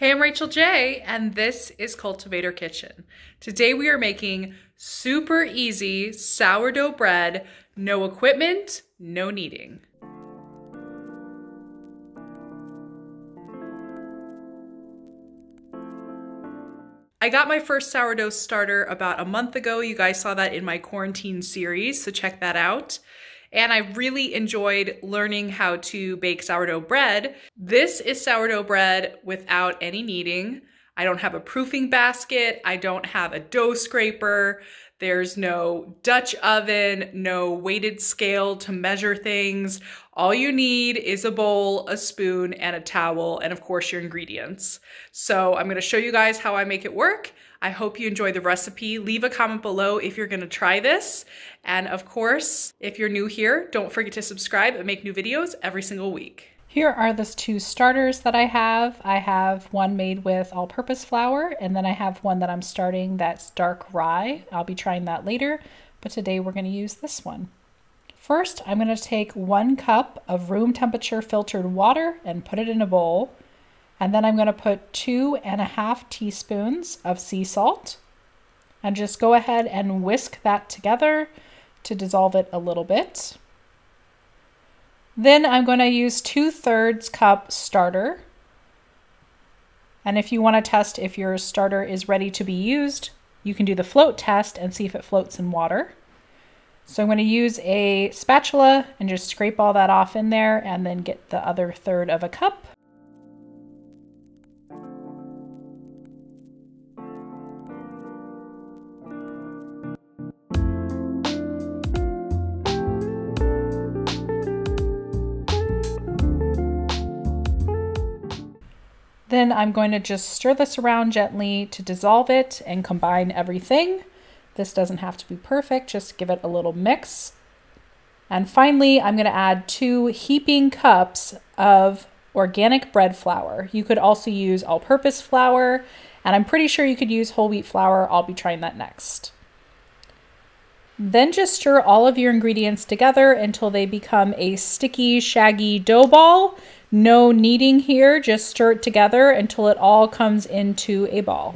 Hey, I'm Rachel J, and this is Cultivator Kitchen. Today we are making super easy sourdough bread, no equipment, no kneading. I got my first sourdough starter about a month ago. You guys saw that in my quarantine series, so check that out. And I really enjoyed learning how to bake sourdough bread. This is sourdough bread without any kneading. I don't have a proofing basket. I don't have a dough scraper. There's no Dutch oven, no weighted scale to measure things. All you need is a bowl, a spoon, and a towel, and of course your ingredients. So I'm gonna show you guys how I make it work. I hope you enjoy the recipe. Leave a comment below if you're gonna try this. And of course, if you're new here, don't forget to subscribe and make new videos every single week. Here are the two starters that I have. I have one made with all-purpose flour, and then I have one that I'm starting that's dark rye. I'll be trying that later, but today we're gonna use this one. First, I'm gonna take 1 cup of room temperature filtered water and put it in a bowl. And then I'm gonna put 2.5 teaspoons of sea salt and just go ahead and whisk that together to dissolve it a little bit. Then I'm going to use 2/3 cup starter. And if you want to test if your starter is ready to be used, you can do the float test and see if it floats in water. So I'm going to use a spatula and just scrape all that off in there and then get the other 1/3 of a cup. Then I'm going to just stir this around gently to dissolve it and combine everything. This doesn't have to be perfect, just give it a little mix. And finally, I'm going to add 2 heaping cups of organic bread flour. You could also use all-purpose flour, and I'm pretty sure you could use whole wheat flour. I'll be trying that next. Then just stir all of your ingredients together until they become a sticky, shaggy dough ball. No kneading here, just stir it together until it all comes into a ball.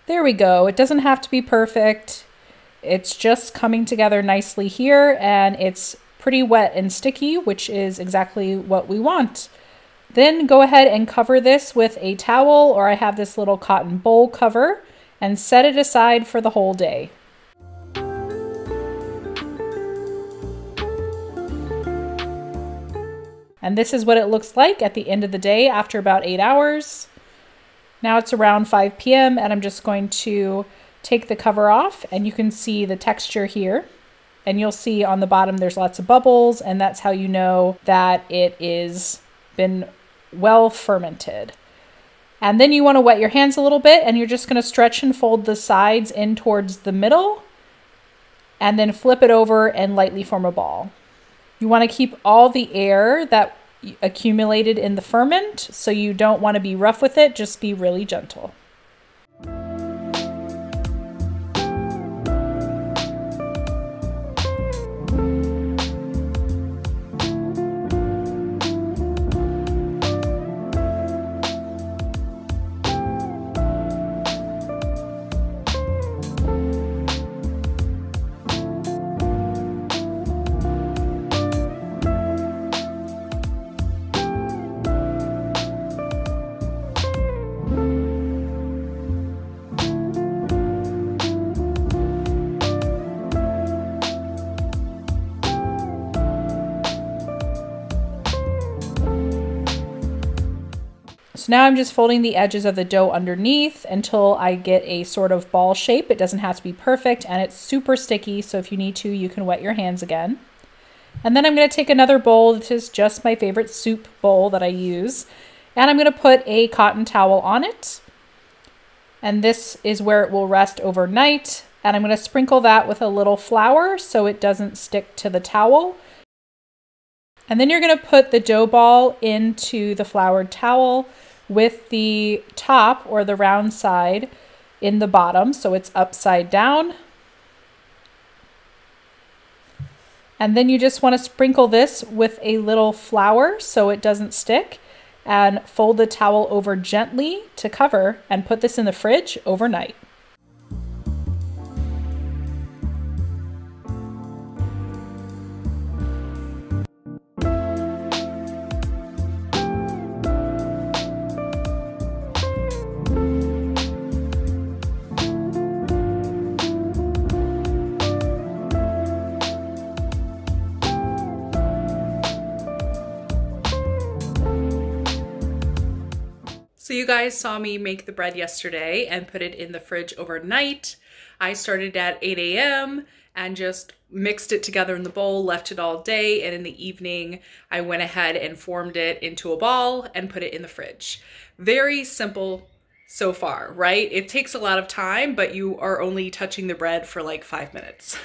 There we go. It doesn't have to be perfect. It's just coming together nicely here, and it's pretty wet and sticky, which is exactly what we want. Then go ahead and cover this with a towel, or I have this little cotton bowl cover, and set it aside for the whole day. And this is what it looks like at the end of the day after about 8 hours. Now it's around 5 p.m. and I'm just going to take the cover off, and you can see the texture here. And you'll see on the bottom there's lots of bubbles, and that's how you know that it is been well fermented. And then you want to wet your hands a little bit, and you're just going to stretch and fold the sides in towards the middle, and then flip it over and lightly form a ball. You want to keep all the air that accumulated in the ferment, so you don't want to be rough with it, just be really gentle. So now I'm just folding the edges of the dough underneath until I get a sort of ball shape. It doesn't have to be perfect, and it's super sticky, so if you need to, you can wet your hands again. And then I'm going to take another bowl. This is just my favorite soup bowl that I use. And I'm going to put a cotton towel on it. And this is where it will rest overnight. And I'm going to sprinkle that with a little flour so it doesn't stick to the towel. And then you're going to put the dough ball into the floured towel with the top, or the round side, in the bottom, so it's upside down. And then you just want to sprinkle this with a little flour so it doesn't stick, and fold the towel over gently to cover, and put this in the fridge overnight. So you guys saw me make the bread yesterday and put it in the fridge overnight. I started at 8 a.m. and just mixed it together in the bowl, left it all day, and in the evening I went ahead and formed it into a ball and put it in the fridge. Very simple so far, right? It takes a lot of time, but you are only touching the bread for like 5 minutes.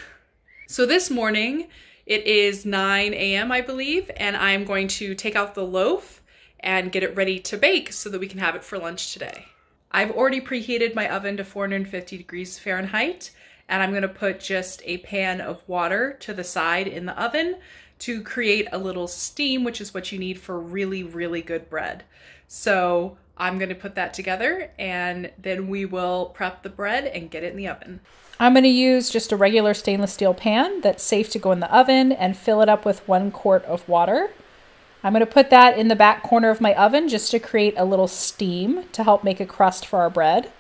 So this morning, it is 9 a.m. I believe, and I'm going to take out the loaf and get it ready to bake so that we can have it for lunch today. I've already preheated my oven to 450 degrees Fahrenheit, and I'm gonna put just a pan of water to the side in the oven to create a little steam, which is what you need for really, really good bread. So I'm gonna put that together, and then we will prep the bread and get it in the oven. I'm going to use just a regular stainless steel pan that's safe to go in the oven, and fill it up with 1 quart of water. I'm going to put that in the back corner of my oven just to create a little steam to help make a crust for our bread.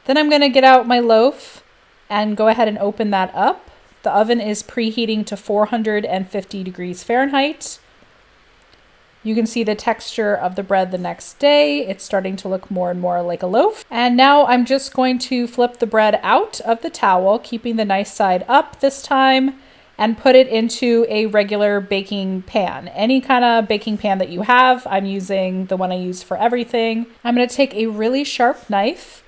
Then I'm going to get out my loaf and go ahead and open that up. The oven is preheating to 450 degrees Fahrenheit. You can see the texture of the bread the next day. It's starting to look more and more like a loaf. And now I'm just going to flip the bread out of the towel, keeping the nice side up this time, and put it into a regular baking pan. Any kind of baking pan that you have. I'm using the one I use for everything. I'm going to take a really sharp knife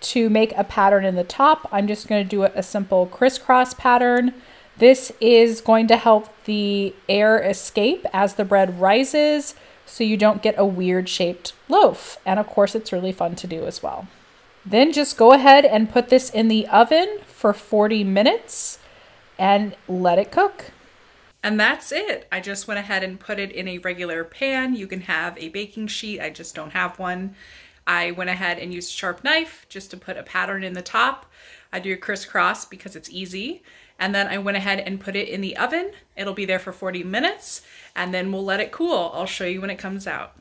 to make a pattern in the top. I'm just going to do a simple crisscross pattern. This is going to help the air escape as the bread rises, so you don't get a weird shaped loaf. And of course, it's really fun to do as well. Then just go ahead and put this in the oven for 40 minutes. And let it cook. And that's it. I just went ahead and put it in a regular pan. You can have a baking sheet. I just don't have one. I went ahead and used a sharp knife just to put a pattern in the top. I do a crisscross because it's easy. And then I went ahead and put it in the oven. It'll be there for 40 minutes, and then we'll let it cool. I'll show you when it comes out.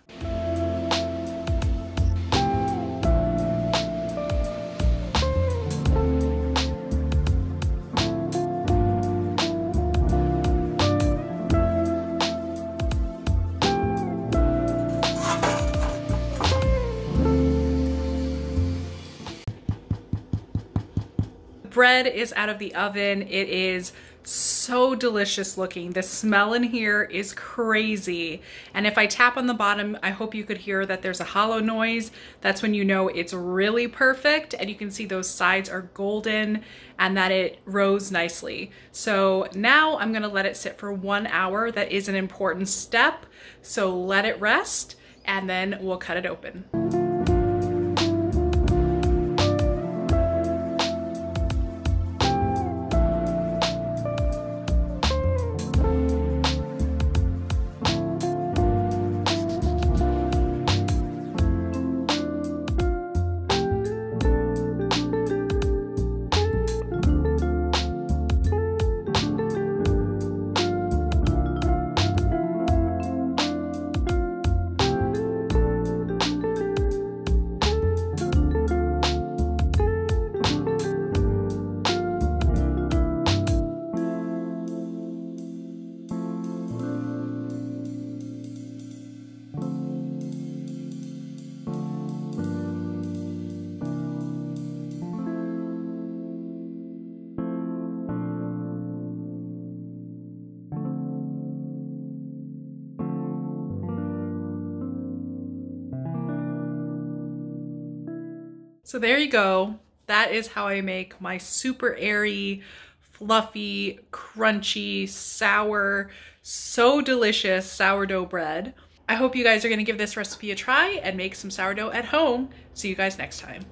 Bread is out of the oven. It is so delicious looking. The smell in here is crazy. And if I tap on the bottom, I hope you could hear that there's a hollow noise. That's when you know it's really perfect. And you can see those sides are golden and that it rose nicely. So now I'm gonna let it sit for 1 hour. That is an important step. So let it rest and then we'll cut it open. So there you go. That is how I make my super airy, fluffy, crunchy, sour, so delicious sourdough bread. I hope you guys are going to give this recipe a try and make some sourdough at home. See you guys next time.